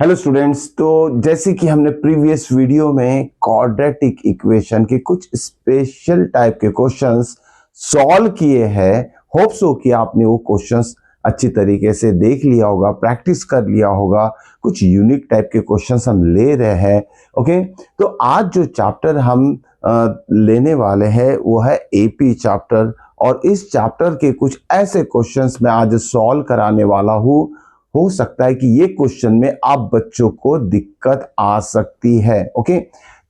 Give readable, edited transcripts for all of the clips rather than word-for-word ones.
Hello students. तो जैसे कि हमने प्रीवियस वीडियो में क्वाड्रेटिक इक्वेशन के कुछ स्पेशल टाइप के क्वेश्चंस सॉल्व किए हैं। होप सो कि आपने वो क्वेश्चंस अच्छी तरीके से देख लिया होगा, प्रैक्टिस कर लिया होगा। कुछ यूनिक टाइप के क्वेश्चंस हम ले रहे हैं। ओके, तो आज जो चैप्टर हम लेने वाले हैं वो है एपी चैप्टर, और इस चैप्टर के कुछ ऐसे क्वेश्चंस मैं आज सॉल्व कराने वाला हूँ। हो सकता है कि ये क्वेश्चन में आप बच्चों को दिक्कत आ सकती है। ओके,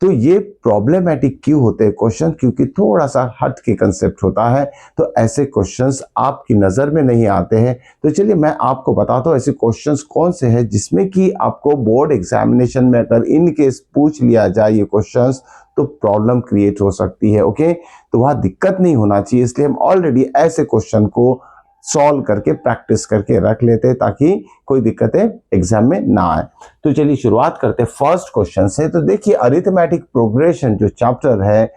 तो ये प्रॉब्लमेटिक क्यों होते हैं क्वेश्चन? क्योंकि थोड़ा सा हट के कंसेप्ट होता है, तो ऐसे क्वेश्चंस आपकी नजर में नहीं आते हैं। तो चलिए मैं आपको बताता हूँ ऐसे क्वेश्चंस कौन से हैं जिसमें कि आपको बोर्ड एग्जामिनेशन में अगर इन केस पूछ लिया जाए ये क्वेश्चंस तो प्रॉब्लम क्रिएट हो सकती है। ओके, तो वहां दिक्कत नहीं होना चाहिए, इसलिए हम ऑलरेडी ऐसे क्वेश्चन को सॉल्व करके प्रैक्टिस करके रख लेते हैं ताकि कोई दिक्कतें एग्जाम में ना आए। तो चलिए शुरुआत करते हैं फर्स्ट क्वेश्चन से। तो देखिए अरिथमेटिक प्रोग्रेशन जो चैप्टर है,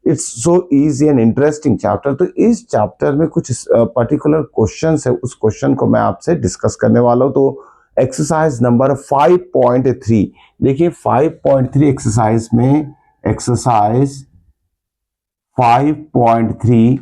it's so easy and interesting chapter. तो इस चैप्टर में कुछ पर्टिकुलर क्वेश्चन है, उस क्वेश्चन को मैं आपसे डिस्कस करने वाला हूं। तो एक्सरसाइज नंबर 5.3 देखिए, 5.3 एक्सरसाइज में exercise 5.3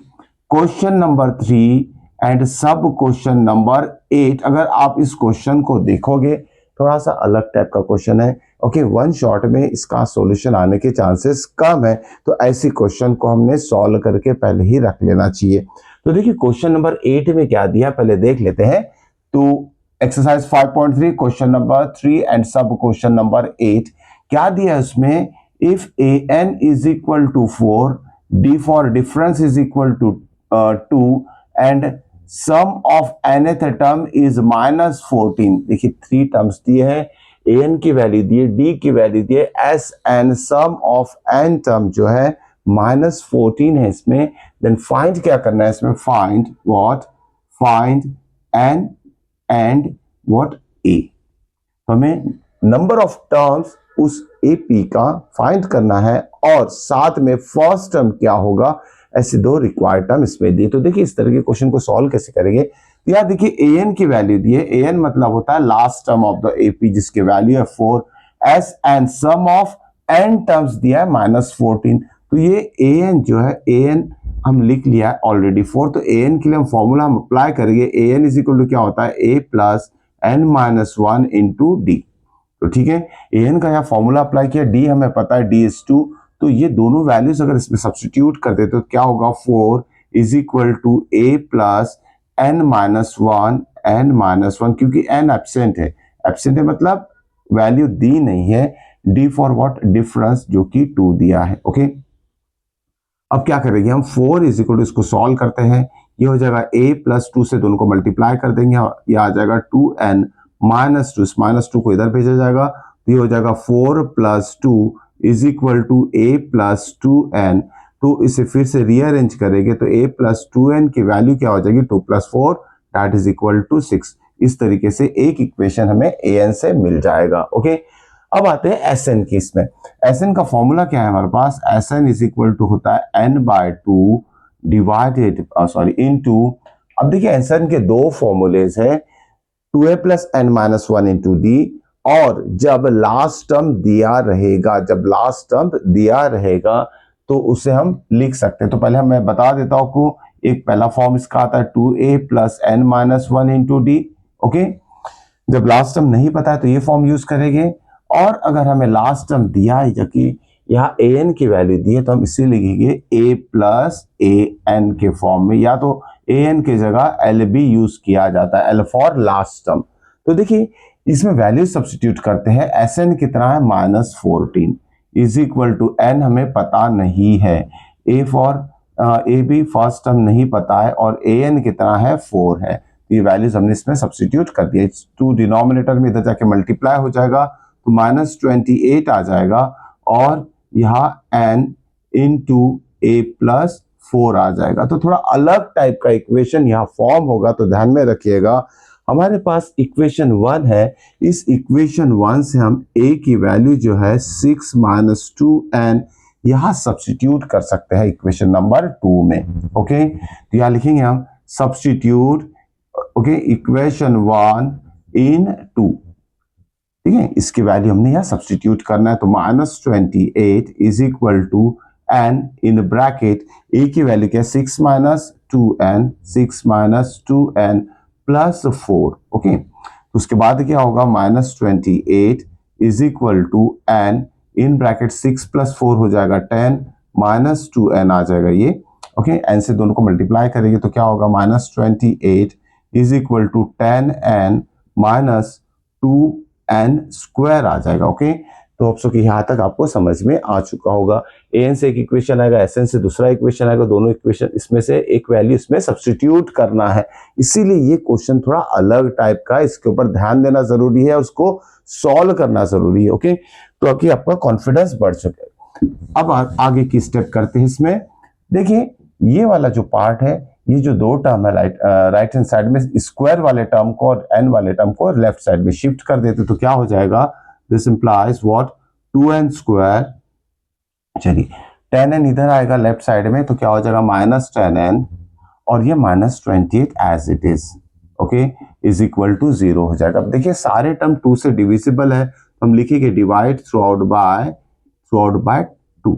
question number 3 and sub question number 8। अगर आप इस क्वेश्चन को देखोगे, थोड़ा सा अलग टाइप का क्वेश्चन है। ओके, वन शॉट में इसका सॉल्यूशन आने के चांसेस कम है, तो ऐसी क्वेश्चन को हमने सॉल्व करके पहले ही रख लेना चाहिए। तो देखिए क्वेश्चन नंबर 8 में क्या दिया पहले देख लेते हैं। तो exercise 5.3 question number 3 and sub question number 8 क्या दिया है उसमें? If a n is equal to 4, d for difference is equal to 2 and sum of nth term is -14। देखिए 3 टर्म्स दिए हैं, an की वैल्यू दिए, d की वैल्यू दिए, s and sum of n term जो है -14 है इसमें। देन फाइंड क्या करना है इसमें? Find what? Find n and what a। हमें नंबर ऑफ टर्म्स उस एपी का फाइंड करना है और साथ में फर्स्ट टर्म क्या होगा, ऐसे दो रिक्वायर्ड टर्म इसमें दिए। तो देखिए इस तरह के क्वेश्चन को सॉल्व कैसे करेंगे। तो यहाँ देखिए एन की वैल्यू दी है, एन मतलब होता है last term of the AP जिसकी वैल्यू है 4। S and sum of n terms दिया है -14। तो ये एन जो है, एन हम लिख लिया है ऑलरेडी 4। तो एन के लिए हम फॉर्मूला हम अप्लाई करेंगे। एन इज इक्वल टू क्या होता है? A plus N minus 1 into D. तो ठीक है, एन का यहाँ फॉर्मूला अप्लाई किया, डी हमें पता है डी इज 2। तो ये दोनों वैल्यूज अगर इसमें सब्स्टिट्यूट कर देते तो क्या होगा? 4 is equal to a plus N minus 1, n minus 1, क्योंकि एन एब्सेंट है। एब्सेंट है मतलब वैल्यू दी नहीं है। D for what? डिफरेंस, जो कि 2 दिया है। ओके, अब क्या करेंगे हम? 4 इज इक्वल टू, इसको सॉल्व करते हैं। ये हो जाएगा a प्लस 2 से दोनों को मल्टीप्लाई कर देंगे, ये आ जाएगा 2n माइनस 2। इस माइनस 2 को इधर भेजा जाएगा, तो ये हो जाएगा 4 plus 2 is equal to a plus 2n। तो इसे फिर से रीअरेंज करेंगे तो a प्लस 2n की वैल्यू क्या हो जाएगी? 2 plus 4 that is equal to 6। इस तरीके से एक इक्वेशन हमें an से मिल जाएगा। ओके, अब आते हैं एस एन की। इसमें एस एन का फॉर्मूला क्या है हमारे पास? S N is equal to होता है n बाय 2 डिवाइडेड इनटू। अब देखिए एस एन के दो फॉर्मूलेज है, 2a plus N minus 1 into d, और जब लास्ट टर्म दिया रहेगा, जब लास्ट टर्म दिया रहेगा तो उसे हम लिख सकते हैं। तो पहले मैं बता देता हूं आपको, एक पहला फॉर्म इसका आता है 2a plus N minus 1 into d. Okay, जब लास्ट टर्म नहीं पता है तो ये फॉर्म यूज करेंगे, और अगर हमें लास्ट टर्म दिया है जबकि यहाँ ए एन की वैल्यू दी है तो हम इसे लिखेंगे ए प्लस ए एन के फॉर्म में, या तो ए एन की जगह एल बी यूज किया जाता है, एल फॉर लास्ट टर्म। तो देखिए इसमें वैल्यू सब्स्टिट्यूट करते हैं। एस एन कितना है? -14 इज इक्वल टू एन हमें पता नहीं है, a for a b first term नहीं पता है, और ए एन कितना है? 4 है। तो ये वैल्यूज हमने इसमें सब्स्टिट्यूट कर दिया। 2 डिनोमिनेटर में इधर जाके मल्टीप्लाई हो जाएगा तो -28 आ जाएगा, और यहाँ n इंटू ए प्लस 4 आ जाएगा। तो थोड़ा अलग टाइप का इक्वेशन यहाँ फॉर्म होगा, तो ध्यान में रखिएगा। हमारे पास इक्वेशन 1 है, इस इक्वेशन 1 से हम a की वैल्यू जो है 6 माइनस 2n यहाँ सब्स्टिट्यूट कर सकते हैं इक्वेशन नंबर 2 में। ओके, तो यहाँ लिखेंगे हम सब्स्टिट्यूट, ओके, इक्वेशन 1 इन 2। ठीक है, इसकी वैल्यू हमने यहाँ सब्सटीट्यूट करना है, तो -28 is equal to n in bracket a की वैल्यू क्या है 6 minus 2n 6 minus 2n plus 4। Okay, तो उसके बाद क्या होगा -28 is equal to n in bracket 6 plus 4 हो जाएगा 10 माइनस 2n आ जाएगा ये। ओके, n से दोनों को मल्टीप्लाई करेंगे तो क्या होगा -28 is equal to 10n minus 2n square आ जाएगा। ओके, तो होप सो कि यहाँ तक आपको समझ में आ चुका होगा। an से एक इक्वेशन आएगा, sn से दूसरा इक्वेशन आएगा, दोनों इक्वेशन इसमें से एक वैल्यू इसमें सब्स्टिट्यूट करना है। इसीलिए ये क्वेश्चन थोड़ा अलग टाइप का है, इसके ऊपर ध्यान देना जरूरी है, उसको सॉल्व करना जरूरी है। ओके, तो अभी आपका कॉन्फिडेंस बढ़ चुका है। अब आगे की स्टेप करते हैं इसमें। देखिए ये वाला जो पार्ट है, ये जो दो टर्म है राइट हैंड साइड में, स्क्वायर वाले टर्म को और n वाले टर्म को लेफ्ट साइड में शिफ्ट कर देते तो क्या हो जाएगा, this implies what 2n square. चलिए 10n इधर आएगा लेफ्ट साइड में तो क्या हो जाएगा -10n और ये -28 as it is. Okay, is equal to 0 हो जाएगा। अब देखिए सारे टर्म 2 से डिविजिबल है तो हम लिखेंगे डिवाइड थ्रू आउट बाय 2,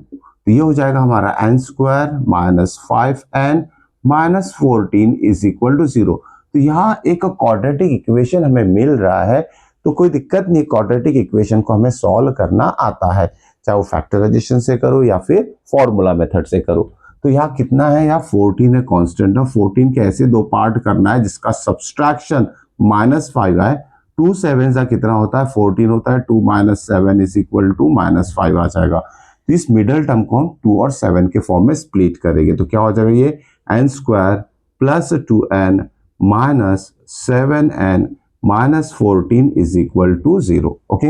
तो ये हो जाएगा हमारा n square minus 5n minus 14 is equal to 0। तो यहाँ एक क्वाड्रेटिक इक्वेशन हमें मिल रहा है, तो कोई दिक्कत नहीं, क्वाड्रेटिक इक्वेशन को हमें सॉल्व करना आता है, चाहे वो फैक्टराइजेशन से करो या फिर फॉर्मूला मेथड से करो। तो यहाँ कितना है, यहाँ 14 है कांस्टेंट, और 14 के ऐसे दो पार्ट करना है जिसका सब्सट्रैक्शन -5 आए। 2 7 का कितना होता है 14 होता है, 2 माइनस 7 इज इक्वल टू -5 आ जाएगा। तो इस मिडल टर्म को हम 2 और 7 के फॉर्म में स्प्लिट करेंगे तो क्या हो जाएगा, ये n square plus 2n minus 7n minus 14 is equal to 0। Okay,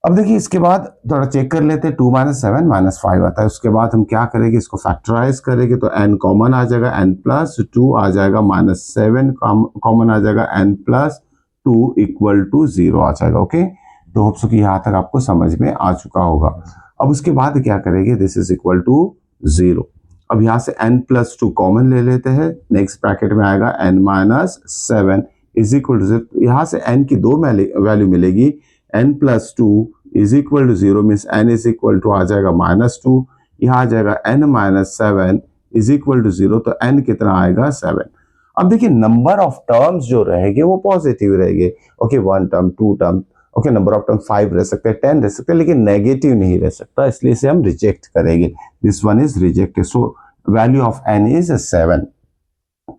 अब देखिए इसके बाद थोड़ा चेक कर लेते हैं, 2 माइनस 7 -5 आता है। उसके बाद हम क्या करेंगे, इसको फैक्टराइज करेंगे तो n कॉमन आ जाएगा, n प्लस 2 आ जाएगा, -7 कॉमन आ जाएगा, n प्लस 2 इक्वल टू 0 आ जाएगा। ओके, तो होप सो कि यहाँ तक आपको समझ में आ चुका होगा। अब उसके बाद क्या करेंगे, दिस इज इक्वल टू 0। अब यहाँ से n प्लस 2 कॉमन ले लेते हैं, नेक्स्ट ब्रैकेट में आएगा n minus 7 is equal to 0। यहाँ से n की दो वैल्यू मिलेगी, n plus 2 is equal to 0 means n is equal to आ जाएगा -2, यहाँ आ जाएगा n minus 7 is equal to 0, तो n कितना आएगा 7। अब देखिए नंबर ऑफ टर्म्स जो रहेंगे वो पॉजिटिव रहेंगे। Okay, 1 term 2 term, okay, number of term 5 रह सकते हैं, 10 रह सकते हैं, लेकिन नेगेटिव नहीं रह सकता, इसलिए इसे हम रिजेक्ट करेंगे। This one is rejected, so value of n is 7।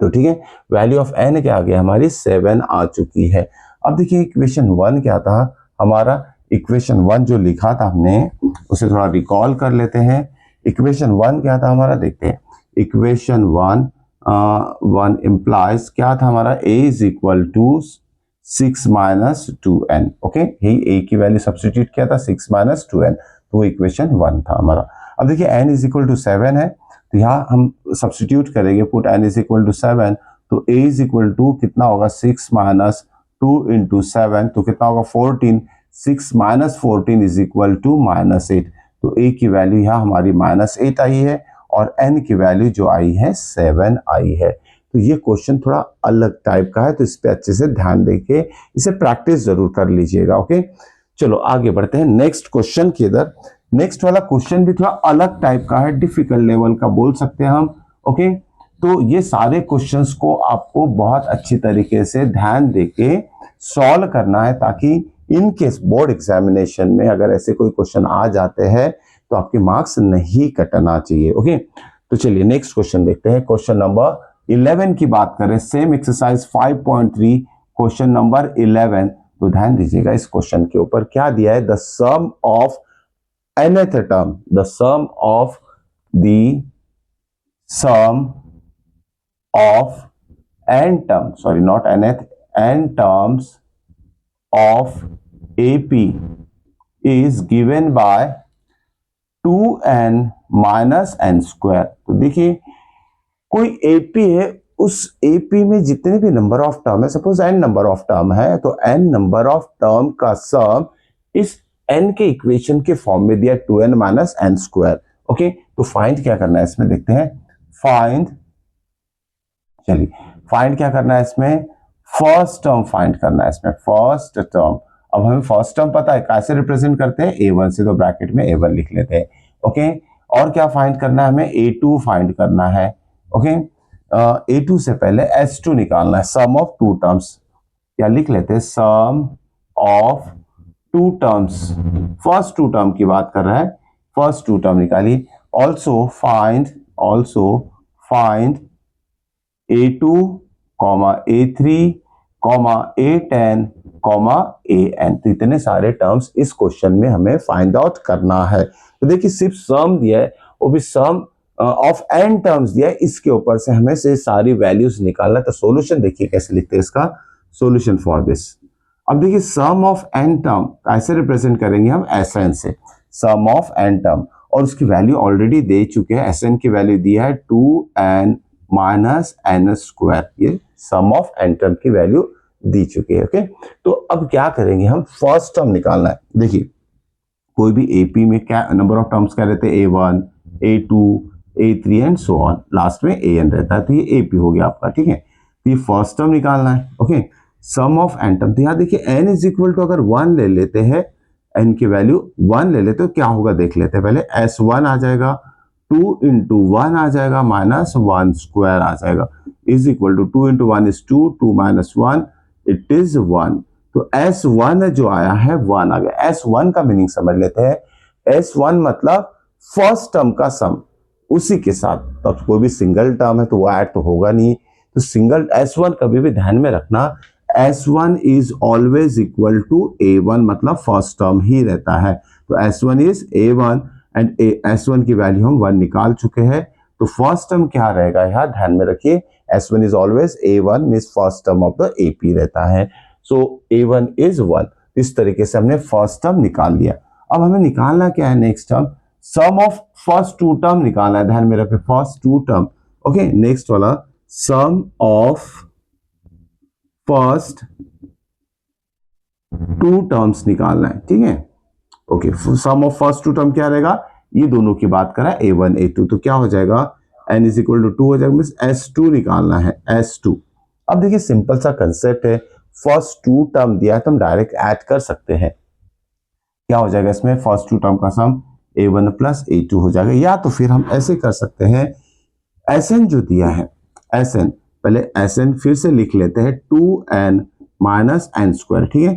तो ठीक है, वैल्यू ऑफ n क्या आ गया, हमारी 7 आ चुकी है। अब देखिए इक्वेशन 1 क्या था हमारा, इक्वेशन 1 जो लिखा था हमने उसे थोड़ा रिकॉल कर लेते हैं। इक्वेशन 1 क्या था हमारा, देखते हैं। इक्वेशन 1 इम्प्लाइज क्या था हमारा, a is equal to 6 minus 2n। Okay, यही a की वैल्यू सब्स्टिट्यूट किया था 6 माइनस 2n, तो इक्वेशन 1 था हमारा। अब देखिए n इज इक्वल टू 7 है, तो यहाँ हम सब्स्टिट्यूट करेंगे, put n is equal to 7, तो a इज इक्वल टू कितना होगा 6 माइनस 2 इंटू 7, तो कितना होगा 14, 6 माइनस 14 इज इक्वल टू -8, तो a की वैल्यू यहाँ हमारी -8 आई है और n की वैल्यू जो आई है 7 आई है। तो ये क्वेश्चन थोड़ा अलग टाइप का है, तो इस पे अच्छे से ध्यान देके इसे प्रैक्टिस जरूर कर लीजिएगा। ओके, चलो आगे बढ़ते हैं नेक्स्ट क्वेश्चन की इधर। नेक्स्ट वाला क्वेश्चन भी थोड़ा अलग टाइप का है, डिफिकल्ट लेवल का बोल सकते हैं हम। ओके, तो ये सारे क्वेश्चंस को आपको बहुत अच्छी तरीके से ध्यान देके सॉल्व करना है, ताकि इन केस बोर्ड एग्जामिनेशन में अगर ऐसे कोई क्वेश्चन आ जाते हैं तो आपके मार्क्स नहीं कटना चाहिए। ओके, तो चलिए नेक्स्ट क्वेश्चन देखते हैं। क्वेश्चन नंबर 11 की बात करें, सेम एक्सरसाइज 5.3 क्वेश्चन नंबर 11। तो ध्यान दीजिएगा इस क्वेश्चन के ऊपर क्या दिया है, the sum of nth term, the sum of the sum of n terms, sorry not nth, n terms of AP is given by 2n minus n square। तो देखिए कोई AP है, उस AP में जितने भी नंबर ऑफ टर्म है, suppose n number of term है, तो n नंबर ऑफ टर्म का सम इस n के इक्वेशन के फॉर्म में दिया 2n minus n square. Okay, तो फाइंड क्या करना है इसमें, देखते हैं। फाइंड क्या करना है इसमें, फर्स्ट टर्म फाइंड करना है इसमें, फर्स्ट टर्म। अब हमें फर्स्ट टर्म पता है, कैसे रिप्रेजेंट करते हैं, A1 से, तो ब्रैकेट में A1 लिख लेते हैं। ओके, और क्या फाइंड करना है हमें, A2 फाइंड करना है। ओके, A2 से पहले S2 निकालना है, सम ऑफ टू टर्म्स, या लिख लेते हैं sum of two terms. First two term की बात कर रहा है, फर्स्ट टू टर्म निकाली। Also find A2, A3, A10, AN। तो इतने सारे टर्म्स इस क्वेश्चन में हमें फाइंड आउट करना है। तो देखिए सिर्फ सम दिया है, वो भी सम ऑफ n टर्म्स दिया है, इसके ऊपर से हमें से सारी वैल्यूज निकालना है। तो सॉल्यूशन देखिए कैसे लिखते हैं इसका, सॉल्यूशन फॉर दिस। अब देखिए सम ऑफ n टर्म कैसे रिप्रेजेंट करेंगे हम, Sn से, सम ऑफ n टर्म, और उसकी वैल्यू ऑलरेडी दे चुके हैं। Sn की वैल्यू दी है 2n माइनस n स्क्वायर, ये सम ऑफ n टर्म की वैल्यू दी चुकी है। ओके, तो अब क्या करेंगे हम, फर्स्ट टर्म निकालना है। देखिए कोई भी एपी में क्या नंबर ऑफ टर्म्स क्या रहते हैं, A1, A2, A3 and so on, last में AN रहता है, तो ये एपी हो गया आपका। ठीक है, तो ये फर्स्ट टर्म निकालना है। Okay, sum of n term, तो यहाँ देखिए n इज इक्वल टू, अगर 1 ले लेते हैं, n की वैल्यू 1 ले लेते हो, क्या होगा देख लेते हैं पहले। S1 आ जाएगा, 2 इंटू 1 आ जाएगा, माइनस 1 स्क्वायर आ जाएगा, is equal to 2 into 1 is 2, 2 minus 1 it is 1। तो S1 जो आया है 1 आ गया। S1 का मीनिंग समझ लेते हैं, S1 मतलब फर्स्ट टर्म का सम, उसी के साथ, तब कोई भी सिंगल टर्म है तो वो ऐड तो होगा नहीं, तो सिंगल S1 कभी भी ध्यान में रखना, S1 is always equal to A1, मतलब फर्स्ट टर्म ही रहता है। तो S1 is A1 and S1 की वैल्यू हम 1 निकाल चुके हैं, तो फर्स्ट टर्म क्या रहेगा यहाँ ध्यान में रखिए, S1 is always A1 means first term of the AP रहता है। सो A1 इज 1। इस तरीके से हमने फर्स्ट टर्म निकाल लिया। अब हमें निकालना क्या है, next term, sum of first two term निकालना है, ध्यान में रखें, first two term. Okay, next वाला sum of first two terms निकालना है। ठीक है, okay, sum of first two term क्या रहेगा, ये दोनों की बात करा A1 A2, तो क्या हो जाएगा, n इज इक्वल टू 2 हो जाएगा, मींस S2 निकालना है, S2। अब देखिए सिंपल सा कंसेप्ट है, फर्स्ट टू टर्म दिया है तो हम डायरेक्ट ऐड कर सकते हैं। क्या हो जाएगा इसमें, फर्स्ट टू टर्म का सम A1 प्लस A2 हो जाएगा, या तो फिर हम ऐसे कर सकते हैं, Sn जो दिया है, Sn पहले Sn फिर से लिख लेते हैं 2n माइनस n स्क्वायर। ठीक है,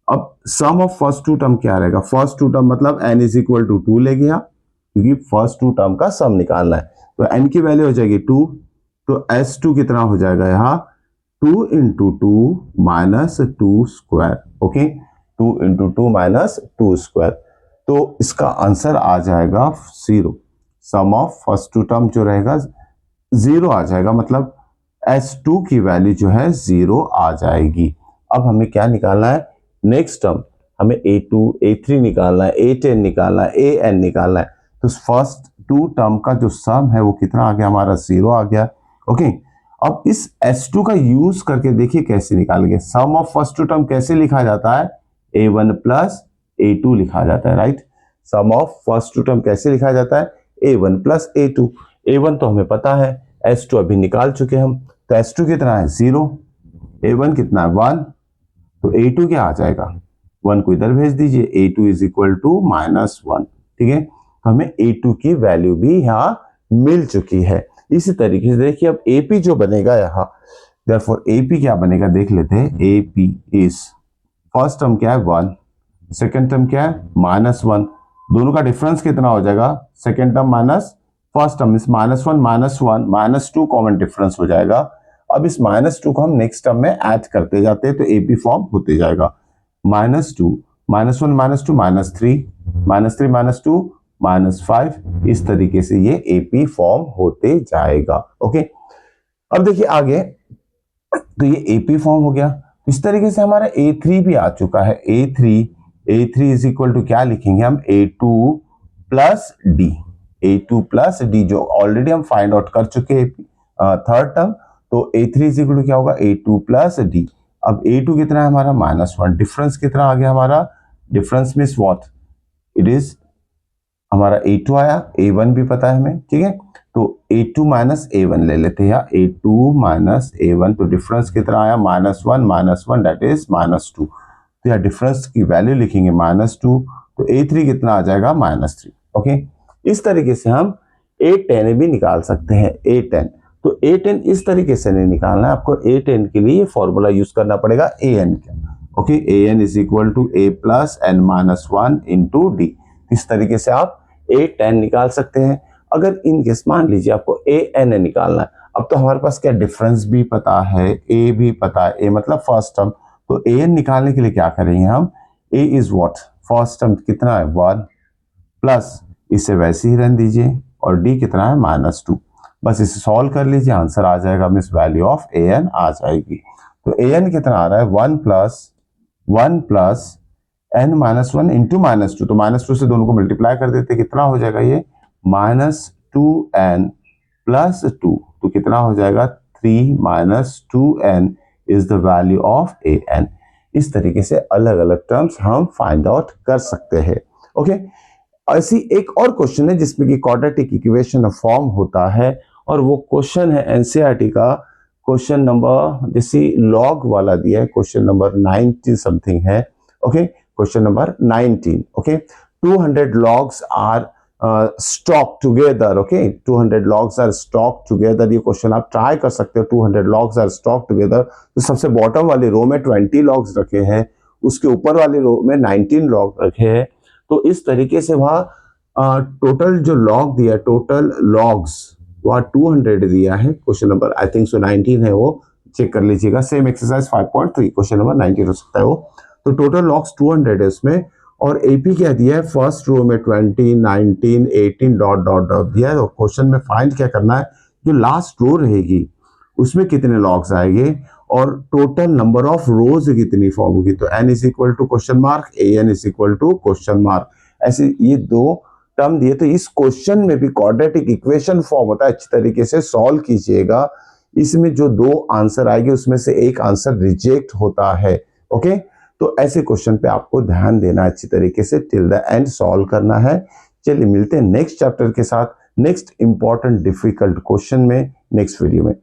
अब सम ऑफ फर्स्ट टू टर्म क्या रहेगा, फर्स्ट टू टर्म मतलब n इज इक्वल टू 2 ले गया, क्योंकि फर्स्ट टू टर्म का सम निकालना है, तो n की वैल्यू हो जाएगी 2, तो S2 कितना हो जाएगा यहाँ, 2 into 2 minus 2 square. Okay, 2 into 2 minus 2 square, तो इसका आंसर आ जाएगा 0। सम ऑफ फर्स्ट टू टर्म जो रहेगा 0 आ जाएगा, मतलब S2 की वैल्यू जो है 0 आ जाएगी। अब हमें क्या निकालना है, नेक्स्ट टर्म, हमें A2 A3 निकालना है, A10 निकालना है, AN निकालना है। तो फर्स्ट टू टर्म का जो सम है वो कितना आ गया हमारा, 0 आ गया। ओके, अब इस S2 का यूज करके देखिए कैसे निकालेंगे। सम ऑफ फर्स्ट टू टर्म कैसे लिखा जाता है, A1 प्लस A2 लिखा जाता है, right. Sum of first two term कैसे लिखा जाता है, A1 प्लस A2। A1 तो हमें पता है, S2 अभी निकाल चुके हम, तो S2 कितना है 0, A1 कितना है 1, तो A2 क्या आ जाएगा, 1 को इधर भेज दीजिए, A2 is equal to minus 1। ठीक है, तो हमें A2 की वैल्यू भी यहाँ मिल चुकी है। इसी तरीके से देखिए अब AP जो बनेगा यहाँ, देयरफॉर AP क्या बनेगा देख लेते हैं। AP इज, फर्स्ट टर्म क्या है 1, सेकेंड टर्म क्या है माइनस 1, दोनों का डिफरेंस कितना हो जाएगा, second term minus first term, इस -1 -2 कॉमन डिफरेंस हो जाएगा। अब इस -2 को हम नेक्स्ट टर्म में ऐड करते जाते हैं तो AP फॉर्म होते जाएगा, -2 -1 -2 -3 -3 -2 -5, इस तरीके से ये AP फॉर्म होते जाएगा। ओके, अब देखिए आगे, तो ये AP फॉर्म हो गया, इस तरीके से हमारा A3 भी आ चुका है। A3 इज इक्वल टू क्या लिखेंगे हम, A2 plus D, A2 plus D जो ऑलरेडी हम फाइंड आउट कर चुके हैं थर्ड टर्म, तो A3 इज इक्वल टू क्या होगा, A2 प्लस D। अब A2 कितना है हमारा -1, डिफरेंस कितना आ गया हमारा, difference means what, it is हमारा A2 आया, A1 भी पता है हमें। ठीक है, तो A2 माइनस A1 ले लेते हैं, A2 माइनस A1, तो डिफरेंस कितना आया -1 दैट इज -2। तो यहाँ डिफरेंस की वैल्यू लिखेंगे -2, तो A3 कितना आ जाएगा -3। ओके, इस तरीके से हम A10 भी निकाल सकते हैं। A10, तो A10 इस तरीके से नहीं निकालना है आपको। A10 के लिए फॉर्मूला यूज करना पड़ेगा AN का। Okay, AN is equal to A plus n-1 into D। इस तरीके से आप A10 निकाल सकते हैं। अगर इन केस मान लीजिए आपको AN निकालना है, अब तो हमारे पास क्या डिफरेंस भी पता है, A भी पता है, A मतलब फर्स्ट टर्म, तो AN निकालने के लिए क्या करेंगे हम, A is what, first term कितना है 1, प्लस इसे वैसे ही रहने दीजिए, और D कितना है -2। बस इसे सॉल्व कर लीजिए, आंसर आ जाएगा, मीन्स वैल्यू ऑफ AN आ जाएगी। तो AN कितना आ रहा है 1 प्लस n-1 इंटू -2, तो -2 से दोनों को मल्टीप्लाई कर देते, कितना हो जाएगा ये -2n प्लस 2, तो कितना हो जाएगा 3 - 2n is the value of AN। इस तरीके से अलग अलग टर्म्स हम फाइंड आउट कर सकते हैं। ओके, ऐसी एक और क्वेश्चन है जिसमें कि क्वाड्रेटिक इक्वेशन फॉर्म होता है, और वो क्वेश्चन है एनसीईआरटी का क्वेश्चन नंबर, जैसे लॉग वाला दिया है, क्वेश्चन नंबर 19 समथिंग है। Okay, question number 19। Okay, 200 logs are stocked together। Okay, 200 logs are stocked together, ये क्वेश्चन आप ट्राई कर सकते हो। 200 logs are stocked together, तो सबसे बॉटम वाली रो में 20 logs रखे हैं, उसके ऊपर वाली रो में 19 log रखे हैं। तो इस तरीके से वहां टोटल जो लॉग दिया, टोटल लॉग्स वहां 200 दिया है। Question number I think so 19 है, वो चेक कर लीजिएगा। सेम एक्सरसाइज 5.3 क्वेश्चन नंबर 19 हो सकता है वो। तो टोटल लॉग्स 200 है उसमें, और एपी क्या दिया है, फर्स्ट रो में 20, 19, 18 डॉट डॉट डॉट दिया है। तो क्वेश्चन में फाइंड क्या करना है, जो लास्ट रो रहेगी उसमें कितने लॉग्स आएंगे, और टोटल नंबर ऑफ रोज कितनी फॉर्म होगी। तो n is equal to question mark, AN is equal to question mark, ऐसे ये दो टर्म दिए। तो इस क्वेश्चन में भी क्वाड्रेटिक इक्वेशन फॉर्म होता है, अच्छी तरीके से सॉल्व कीजिएगा। इसमें जो दो आंसर आएंगे उसमें से एक आंसर रिजेक्ट होता है। ओके, तो ऐसे क्वेश्चन पे आपको ध्यान देना, अच्छी तरीके से टिल द एंड सॉल्व करना है। चलिए मिलते हैं नेक्स्ट चैप्टर के साथ, नेक्स्ट इंपॉर्टेंट डिफिकल्ट क्वेश्चन में नेक्स्ट वीडियो में।